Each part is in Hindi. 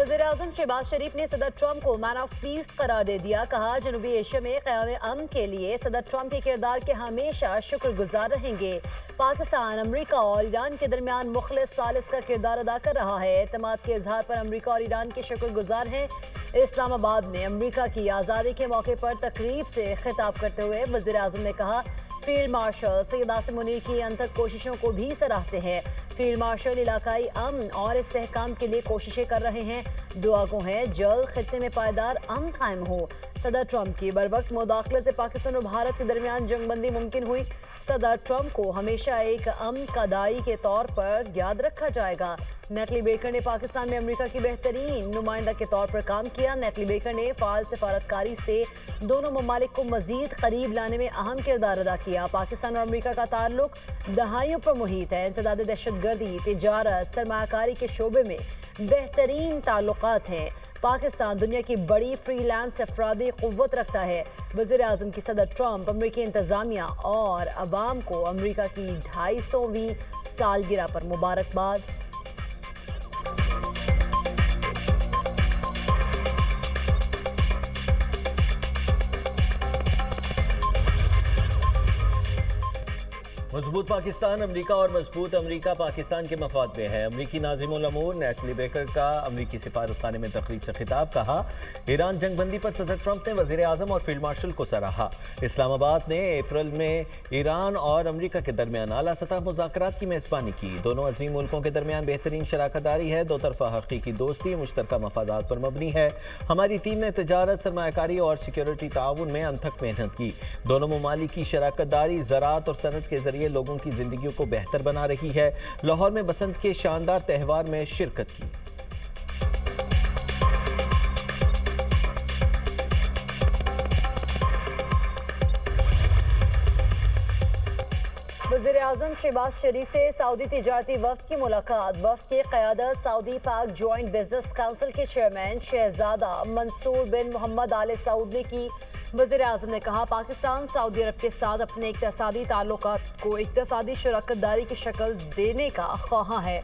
वज़ीर-ए-आज़म शहबाज शरीफ ने सदर ट्रंप को मैन ऑफ पीस करार दे दिया। कहा, जनूबी एशिया में क़याम अमन के लिए सदर ट्रंप के किरदार के हमेशा शुक्रगुजार रहेंगे। पाकिस्तान, अमरीका और ईरान के दरमियान मुखलिस सालिस का किरदार अदा कर रहा है। एतमाद के इजहार पर अमरीका और ईरान के शुक्रगुजार हैं। इस्लामाबाद में अमरीका की आज़ादी के मौके पर तकरीब से खिताब करते हुए वज़ीर-ए-आज़म ने कहा, फील्ड मार्शल सैयद आसिम मुनीर की अनथक कोशिशों को भी सराहते हैं। फील्ड मार्शल इलाकाई अमन और इस्तेहकाम के लिए कोशिशें कर रहे हैं। दुआ को है जल्द खित्ते में पायदार अमन कायम हो। सदर ट्रंप की बरवक्त मुदाखलत से पाकिस्तान और भारत के दरमियान जंगबंदी मुमकिन हुई। सदर ट्रंप को हमेशा एक अमन का दाई के तौर पर याद रखा जाएगा। नेटली बेकर ने पाकिस्तान में अमेरिका की बेहतरीन नुमाइंदा के तौर पर काम किया। नेटली बेकर ने फ़ाल सफारतकारी से दोनों ममालिक को मजीद करीब लाने में अहम किरदार अदा किया। पाकिस्तान और अमेरिका का ताल्लुक दहाइयों पर मुहित है। इंसदाद दहशतगर्दी, तिजारत, सरमायाकारी के शोबे में बेहतरीन ताल्लुकात हैं। पाकिस्तान दुनिया की बड़ी फ्रीलांस अफरादी क़ुव्वत रखता है। वज़ीर-ए-आज़म की सदर ट्रंप अमरीकी इंतज़ामिया और अवाम को अमरीका की 250वीं सालगिरह पर मुबारकबाद। मजबूत पाकिस्तान अमरीका और मजबूत अमरीका पाकिस्तान के मफाद में है। अमरीकी नाज़िमुल अमूर नेटली बेकर का अमरीकी सिफारतखाने में तकरीब से खिताब। कहा, ईरान जंगबंदी पर सदर ट्रंप ने वज़ीर आज़म और फील्ड मार्शल को सराहा। इस्लामाबाद ने अप्रैल में ईरान और अमरीका के दरमियान आला सतह मुज़ाकरात की मेज़बानी की। दोनों अज़ीम मुल्कों के दरमियान बेहतरीन शराकतदारी है। दो तरफ़ा हक़ीक़ी दोस्ती मुश्तरका मफादात पर मबनी है। हमारी टीम ने तिजारत, सरमायाकारी और सिक्योरिटी ताउन में अनथक मेहनत की। दोनों ममालिक की शराकतदारी ज़राअत और सनत के जरिए लोगों की जिंदगियों को बेहतर बना रही है। लाहौर में बसंत के शानदार त्यौहार में शिरकत की। वज़ीर-ए-आज़म शहबाज शरीफ से सऊदी तिजारती वफ़द की मुलाकात। वफ़द की क़यादत सऊदी पाक जॉइंट बिजनेस काउंसिल के चेयरमैन शहजादा मंसूर बिन मोहम्मद आल सऊद ने की। वज़ीर-ए-आज़म ने कहा, पाकिस्तान सऊदी अरब के साथ अपने इक़्तिसादी ताल्लुकात को इक़्तिसादी शराकतदारी की शक्ल देने का ख्वाहां है।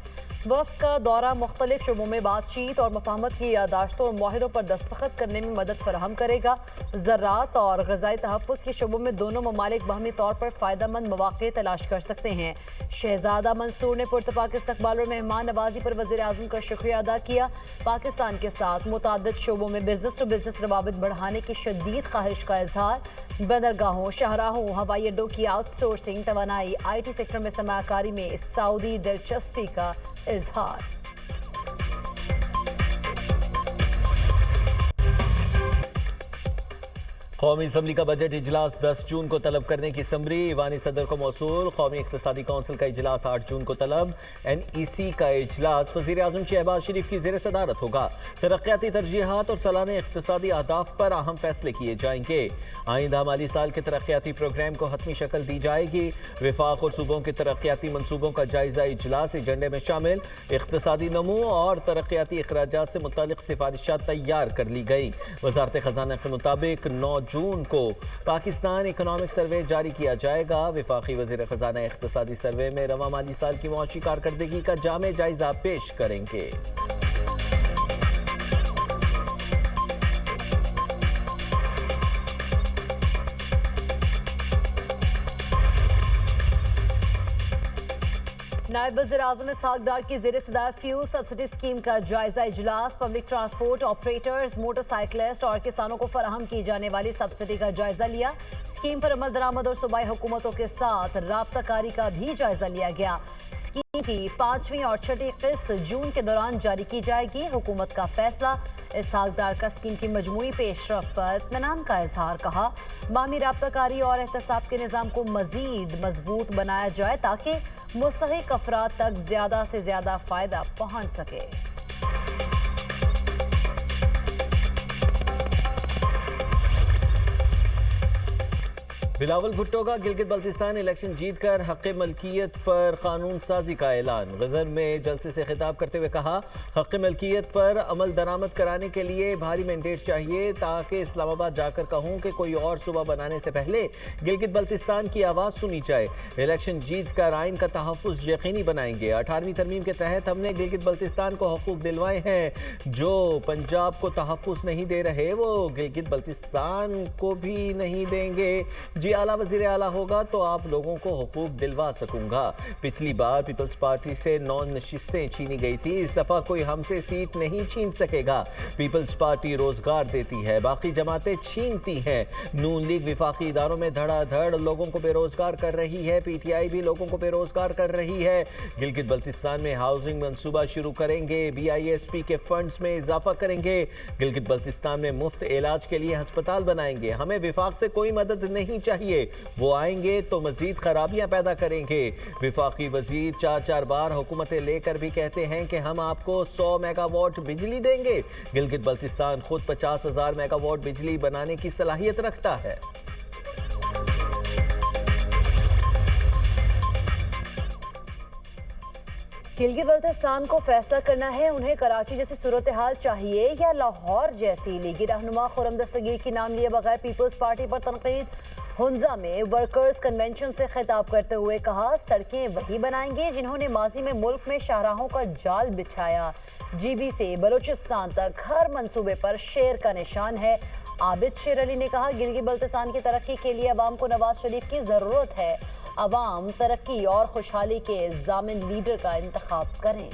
वफ़द का दौरा मुख्तलिफ शोबों में बातचीत और मफाहमत की यादाश्तों और मुआहिदों पर दस्तखत करने में मदद फराहम करेगा। ज़राअत और ग़िज़ाई तहफ़्फ़ुज़ के शोबों में दोनों ममालिक बाहमी तौर पर फ़ायदेमंद मौक़े तलाश कर सकते हैं। शहजादा मंसूर ने पुरतपाक इस्तक़बाल और मेहमान नवाजी पर वज़ीर-ए-आज़म का शुक्रिया अदा किया। पाकिस्तान के साथ मुतअद्दिद शोबों में बिजनेस टू बिजनेस रवाबित बढ़ाने की शदीद ख्वाहिश का इजहार। बंदरगाहों, शाहराहों, हवाई अड्डों की आउटसोर्सिंग, तवानाई, IT सेक्टर में सरमायाकारी में सऊदी दिलचस्पी का इजहार। कौमी असम्बली का बजट इजलास 10 जून को तलब करने की समरी। ईवानी सदर को मौसूल। कौमी इक़्तिसादी कौंसिल का इजलास 8 जून को तलब। NEC का इजलास वज़ीर-ए-आज़म शहबाज शरीफ की ज़ेर सदारत होगा। तरक्याती तरजीहात और सालाना इक़्तिसादी अहदाफ पर अहम फैसले किए जाएंगे। आइंदा माली साल के तरक्याती प्रोग्राम को हतमी शक्ल दी जाएगी। विफाक और सूबों के तरक्याती मनसूबों का जायजा इजलास एजेंडे में शामिल। इक़्तिसादी नमू और तरक्याती अखराजात से मुतालिक सिफारिशात तैयार कर ली गई। वज़ारत ख़ज़ाना के मुताबिक 9 जून को पाकिस्तान इकोनॉमिक सर्वे जारी किया जाएगा। वफाकी वज़ीर ख़ज़ाना इक़्तिसादी सर्वे में रवा माली साल की मुआशी कारकर्दगी का जामे जायजा पेश करेंगे। नायब वज़ीर-ए-आज़म इसहाक़ डार की ज़ेर सदारत फ्यूल सब्सिडी स्कीम का जायजा इजलास। पब्लिक ट्रांसपोर्ट ऑपरेटर्स, मोटरसाइकिलिस्ट और किसानों को फराहम की जाने वाली सब्सिडी का जायजा लिया। स्कीम पर अमल दरामद और सूबाई हुकूमतों के साथ राब्ताकारी का भी जायजा लिया गया। स्कीम की 5वीं और 6ठी किस्त जून के दौरान जारी की जाएगी। हुकूमत का फैसला। इसहाक़ डार का स्कीम की मजमूई पेशरफ पर इत्मीनान का इजहार। कहा, बाहमी राब्ताकारी और एहतसाब के निज़ाम को मजीद मजबूत बनाया जाए ताकि मुस्तहिक अफराद तक ज्यादा से ज्यादा फायदा पहुंच सके। बिलावल भुट्टो का गिलगित बल्तिस्तान इलेक्शन जीतकर हक मलकियत पर कानून साजी का ऐलान। गजर में जलसे से खिताब करते हुए कहा, हक मलकियत पर अमल दरामद कराने के लिए भारी मैंडेट चाहिए ताकि इस्लामाबाद जाकर कहूं कि कोई और सूबा बनाने से पहले गिलगित बल्तिस्तान की आवाज़ सुनी जाए। इलेक्शन जीतकर आइन का तहफ़्फ़ुज़ यकीनी बनाएंगे। 18वीं तरमीम के तहत हमने गिलगित बल्तिस्तान को हकूक़ दिलवाए हैं। जो पंजाब को तहफ़्फ़ुज़ नहीं दे रहे वो गिलगित बल्तिस्तान को भी नहीं देंगे। जी आला वज़ीर आला होगा तो आप लोगों को हुकूक दिलवा सकूंगा। पिछली बार पीपल्स पार्टी से 9 नशिस्तें छीनी गई थी, इस दफा कोई हमसे सीट नहीं छीन सकेगा। पीपल्स पार्टी रोजगार देती है, बाकी जमातें छीनती हैं। नून लीग विफाकी इदारों में धड़ाधड़ लोगों को बेरोजगार कर रही है। पीटीआई भी लोगों को बेरोजगार कर रही है। गिलगित बल्तिस्तान में हाउसिंग मंसूबा शुरू करेंगे। BISP के फंड्स में इजाफा करेंगे। गिलगित बल्तिस्तान में मुफ्त इलाज के लिए अस्पताल बनाएंगे। हमें विफाक से कोई मदद नहीं चाहिए, वो आएंगे तो मजीद खराबियां पैदा करेंगे। विफाकी वजीर 4 बार हुकूमतें लेकर भी कहते हैं कि हम आपको 100 मेगावाट बिजली देंगे। गिलगित बल्तिस्तान खुद 50,000 मेगावाट बिजली बनाने की सलाहियत रखता है। गिलगित बल्तिस्तान को फैसला करना है, उन्हें कराची जैसी सूरत हाल चाहिए या लाहौर जैसी। लीगी रहनुमा खुर्रम दस्तगीर की नाम लिए बगैर पीपल्स पार्टी पर तनकीद। हुंजा में वर्कर्स कन्वेंशन से खिताब करते हुए कहा, सड़कें वही बनाएंगे जिन्होंने माजी में मुल्क में शाहराहों का जाल बिछाया। GB से बलूचिस्तान तक हर मंसूबे पर शेर का निशान है। आबिद शेर अली ने कहा, गिलगित बल्तिस्तान की तरक्की के लिए अवाम को नवाज शरीफ की जरूरत है। अवाम तरक्की और खुशहाली के जामिन लीडर का इंतखाब करें।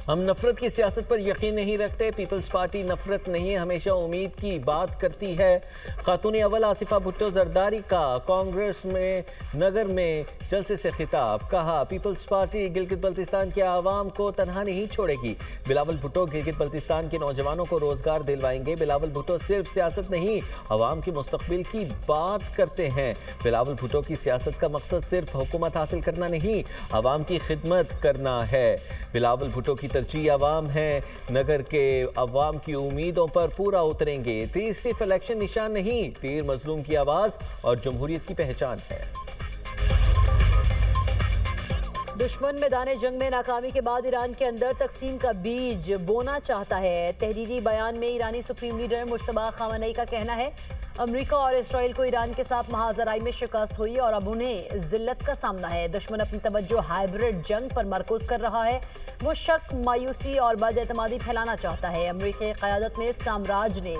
हम नफरत की सियासत पर यकीन नहीं रखते। पीपल्स पार्टी नफरत नहीं, हमेशा उम्मीद की बात करती है। खातून अव्वल आसिफा भुट्टो जरदारी का कांग्रेस में नगर में जलसे से खिताब। कहा, पीपल्स पार्टी गिलगित बल्तिस्तान के आवाम को तनहा नहीं छोड़ेगी। बिलावल भुट्टो गिलगित बल्तिस्तान के नौजवानों को रोजगार दिलवाएंगे। बिलावल भुट्टो सिर्फ सियासत नहीं, अवाम की मुस्तकबिल की बात करते हैं। बिलावल भुट्टो की सियासत का मकसद सिर्फ हुकूमत हासिल करना नहीं, अवाम की खिदमत करना है। बिलावल भुट्टो की तरजीह अवाम है। नगर के अवाम की उम्मीदों पर पूरा उतरेंगे। तीर सिर्फ इलेक्शन निशान नहीं, तीर मजलूम की आवाज और जमहूरियत की पहचान है। दुश्मन मैदान जंग में नाकामी के बाद ईरान के अंदर तकसीम का बीज बोना चाहता है। तहरीरी बयान में ईरानी सुप्रीम लीडर मुश्तबा खामनेई का कहना है, अमेरिका और इसराइल को ईरान के साथ महाजराई में शिकस्त हुई और अब उन्हें जिल्लत का सामना है। दुश्मन अपनी तवज्जो हाइब्रिड जंग पर मरकूज कर रहा है। वो शक, मायूसी और बदएतमादी फैलाना चाहता है। अमेरिकी क़यादत में साम्राज्य ने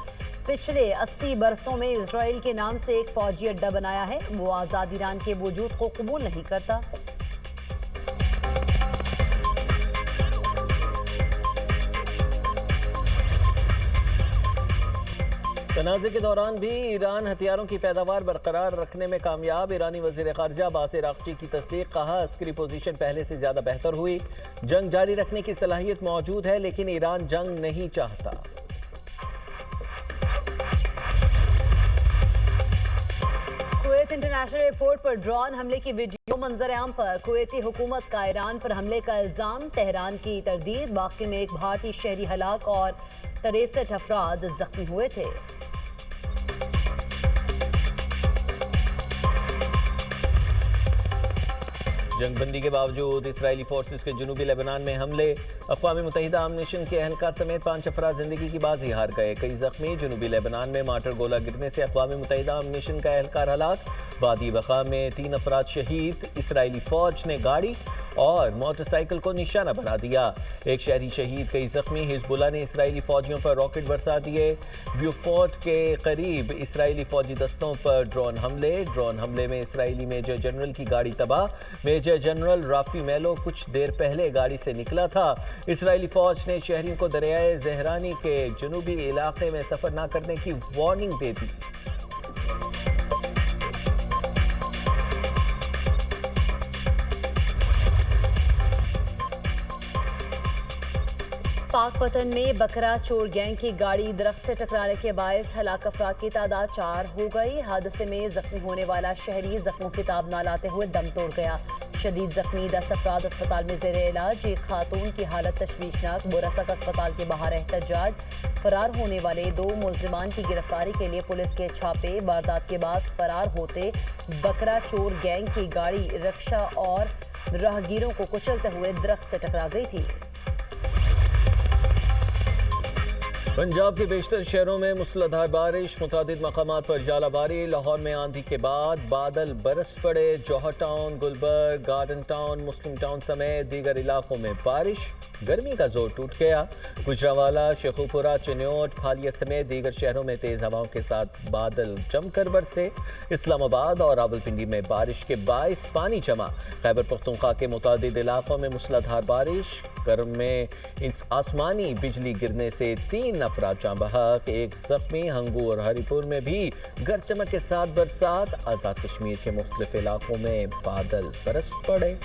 पिछले 80 बरसों में इसराइल के नाम से एक फौजी अड्डा बनाया है। वो आज़ाद ईरान के वजूद को कबूल नहीं करता। तनाज़े के दौरान भी ईरान हथियारों की पैदावार बरकरार रखने में कामयाब। ईरानी वज़ीर ख़ारजा अब्बास अराग़ची की तस्दीक। कहा, अस्करी पोजीशन पहले से ज़्यादा बेहतर हुई। जंग जारी रखने की सलाहियत मौजूद है, लेकिन ईरान जंग नहीं चाहता। कुवैत इंटरनेशनल एयरपोर्ट पर ड्रोन हमले की वीडियो मंजर-ए-आम पर। कुवैती हुकूमत का ईरान पर हमले का इल्जाम, तेहरान की तरदीद। वाक़े में एक भारतीय शहरी हलाक और 63 अफराद जख्मी हुए थे। जंगबंदी के बावजूद इसराइली फोर्सेस के जनूबी लेबनान में हमले। अक़वाम मुत्तहिदा आमनेशन के अहलकार समेत 5 अफराद जिंदगी की बाजी हार गए, कई जख्मी। जनूबी लेबनान में मार्टर गोला गिरने से अक़वाम मुत्तहिदा आमनेशन का अहलकार हलाक। वादी बका में 3 अफराद शहीद। इसराइली फौज ने गाड़ी और मोटरसाइकिल को निशाना बना दिया। एक शहरी शहीद, कई जख्मी। हिजबुल्लाह ने इसराइली फौजियों पर रॉकेट बरसा दिए। ब्यूफोर्ट के करीब इसराइली फौजी दस्तों पर ड्रोन हमले में इसराइली मेजर जनरल की गाड़ी तबाह। मेजर जनरल राफी मेलो कुछ देर पहले गाड़ी से निकला था। इसराइली फौज ने शहरियों को दरियाए ज़हरानी के जनूबी इलाके में सफर न करने की वार्निंग दे दी। पाकपतन में बकरा चोर गैंग की गाड़ी दरख्त से टकराने के बायस हलाक अफराद की तादाद 4 हो गई। हादसे में जख्मी होने वाला शहरी जख्मों की ताब न लाते हुए दम तोड़ गया। शदीद जख्मी 10 अफराद अस्पताल में जेर इलाज। एक खातून की हालत तशवीशनाक। बोरसक अस्पताल के बाहर एहतजाज। फरार होने वाले 2 मुल्जिमान की गिरफ्तारी के लिए पुलिस के छापे। वारदात के बाद फरार होते बकरा चोर गैंग की गाड़ी रिक्शा और राहगीरों को कुचलते हुए दरख्त से टकरा गई थी। पंजाब के बेशतर शहरों में मूसलाधार बारिश, मुतादिद मकामात पर जालाबारी। लाहौर में आंधी के बाद बादल बरस पड़े। जौहर टाउन, गुलबर्ग, गार्डन टाउन, मुस्लिम टाउन समेत दीगर इलाकों में बारिश। गर्मी का जोर टूट गया। गुजरांवाला, शेखुपुरा, चिन्योट, फालिया समेत दीगर शहरों में तेज हवाओं के साथ बादल जमकर बरसे। इस्लामाबाद और रावलपिंडी में बारिश के बाइस पानी जमा। खैबर पख्तूनख्वा के मुतादिद इलाकों में मूसलाधार बारिश। करम में आसमानी बिजली गिरने से 3 अफराद जाँ बहक, 1 जख्मी। हंगू और हरिपुर में भी गरज चमक के साथ बरसात। आज़ाद कश्मीर के मुख्तलिफ इलाकों में बादल बरस पड़े।